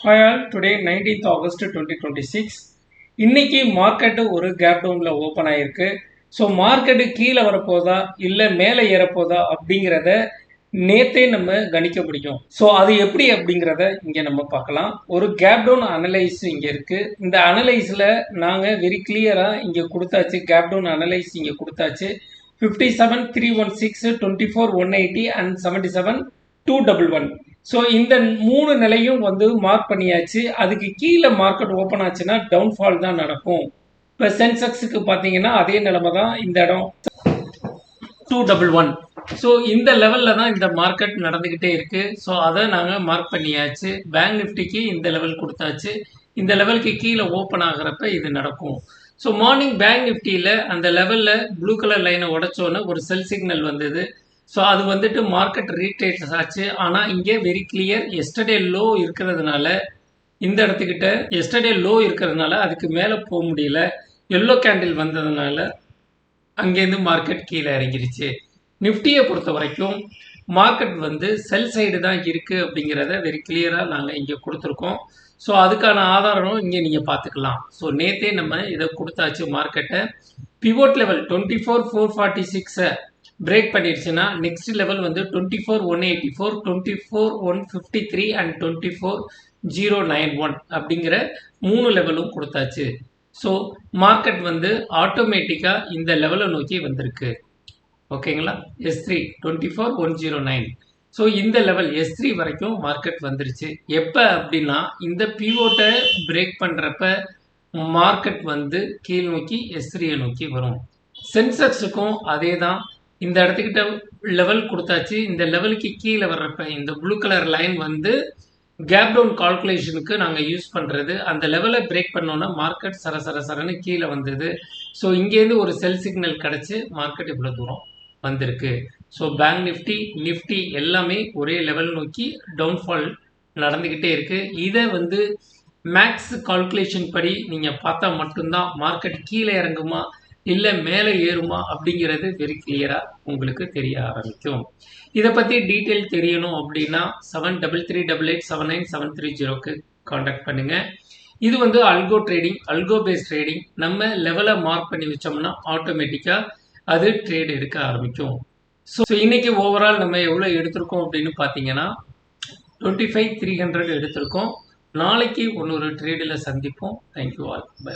Hi all, today 19th August 2026. இன்னைக்கு market ஒரு gap டவுனில் ஓப்பன் ஆயிருக்கு. ஸோ மார்க்கெட்டு கீழே வரப்போதா இல்லை மேலே ஏறப்போதா அப்படிங்கிறத நேத்தே நம்ம கணிக்க முடியும். ஸோ அது எப்படி அப்படிங்கிறத இங்கே நம்ம பார்க்கலாம். ஒரு கேப் டவுன் அனலைஸ் இங்கே இருக்குது. இந்த அனலைஸில் நாங்கள் வெரி கிளியராக இங்கே கொடுத்தாச்சு. கேப் டவுன் அனலைஸ் இங்கே கொடுத்தாச்சு. 57,316, 24,180 அண்ட் 77,211. ஸோ இந்த மூணு நிலையும் மார்க் பண்ணியாச்சு. அதுக்கு கீழே மார்க்கெட் ஓப்பன் ஆச்சுன்னா டவுன்ஃபால் தான் நடக்கும். இப்போ சென்செக்ஸுக்கு பார்த்தீங்கன்னா அதே நிலைமை தான். இந்த இடம் 211. ஸோ இந்த லெவலில் தான் இந்த மார்க்கெட் நடந்துக்கிட்டே இருக்குது. ஸோ அதை நாங்கள் மார்க் பண்ணியாச்சு. பேங்க் நிஃப்டிக்கு இந்த லெவல் கொடுத்தாச்சு. இந்த லெவலுக்கு கீழே ஓப்பன் ஆகிறப்ப இது நடக்கும். ஸோ மார்னிங் பேங்க் நிஃப்டியில் அந்த லெவலில் ப்ளூ கலர் லைனை உடச்சோன்னு ஒரு செல் சிக்னல் வந்தது. ஸோ அது மார்க்கெட் ரீட்ரேட் ஆச்சு. ஆனால் இங்கே வெரி கிளியர் எஸ்டர்டே லோ இருக்கிறதுனால இந்த இடத்துக்கிட்ட எஸ்டர்டே லோ இருக்கிறதுனால அதுக்கு மேலே போக முடியல. எல்லோ கேண்டில் வந்ததுனால அங்கேருந்து மார்க்கெட் கீழே இறங்கிருச்சு. நிஃப்டியை பொறுத்த வரைக்கும் மார்க்கெட் செல் சைடு தான் இருக்குது அப்படிங்கிறத வெரி கிளியராக நாங்கள் இங்கே கொடுத்துருக்கோம். ஸோ அதுக்கான ஆதாரம் இங்கே நீங்கள் பார்த்துக்கலாம். ஸோ நேற்றே நம்ம இதை கொடுத்தாச்சு. மார்க்கெட்டை பிவோட் லெவல் 24,446 பிரேக் பண்ணிருச்சுன்னா நெக்ஸ்ட் லெவல் 24,184, 24,153 அண்ட் 24,091 அப்படிங்கிற மூணு லெவலும் கொடுத்தாச்சு. ஸோ மார்க்கெட் ஆட்டோமேட்டிக்காக இந்த லெவலை நோக்கி வந்திருக்கு. ஓகேங்களா? S3 24,109. ஸோ இந்த லெவல் S3 வரைக்கும் மார்க்கெட் வந்துருச்சு. எப்போ அப்படின்னா இந்த பிவோட்டை பிரேக் பண்ணுறப்ப மார்க்கெட் கீழ் நோக்கி S3 நோக்கி வரும். சென்செக்ஸுக்கும் அதே தான். இந்த இடத்துக்கிட்ட லெவல் கொடுத்தாச்சு. இந்த லெவலுக்கு கீழே வர்றப்ப இந்த blue colour line gap down கால்குலேஷனுக்கு நாங்கள் யூஸ் பண்ணுறது. அந்த லெவலை பிரேக் பண்ணோன்னா மார்க்கெட் சரன்னு கீழே வந்தது. ஸோ இங்கேருந்து ஒரு செல் சிக்னல் கிடச்சி மார்க்கெட் இவ்வளோ தூரம் வந்திருக்கு. ஸோ பேங்க் நிஃப்டி எல்லாமே ஒரே லெவல் நோக்கி டவுன்ஃபால் நடந்துக்கிட்டே இருக்குது. இதை மேக்ஸ் கால்குலேஷன் படி நீங்கள் பார்த்தா மட்டும்தான் மார்க்கெட் கீழே இறங்குமா இல்லை மேலே ஏறுமா அப்படிங்கிறது வெரி கிளியராக உங்களுக்கு தெரிய ஆரம்பிக்கும். இதை பற்றி டீட்டெயில் தெரியணும் அப்படின்னா 7338879730க்கு காண்டாக்ட் பண்ணுங்கள். இது அல்கோ ட்ரேடிங், அல்கோ பேஸ் ட்ரேடிங். நம்ம லெவலை மார்க் பண்ணி வச்சோம்னா ஆட்டோமேட்டிக்காக அது ட்ரேட் எடுக்க ஆரம்பிக்கும். ஸோ இன்னைக்கு ஓவரால் நம்ம எவ்வளோ எடுத்திருக்கோம் அப்படின்னு பார்த்தீங்கன்னா 25,300 எடுத்திருக்கோம். நாளைக்கு இன்னொரு ட்ரேடில் சந்திப்போம். Thank you all. பை.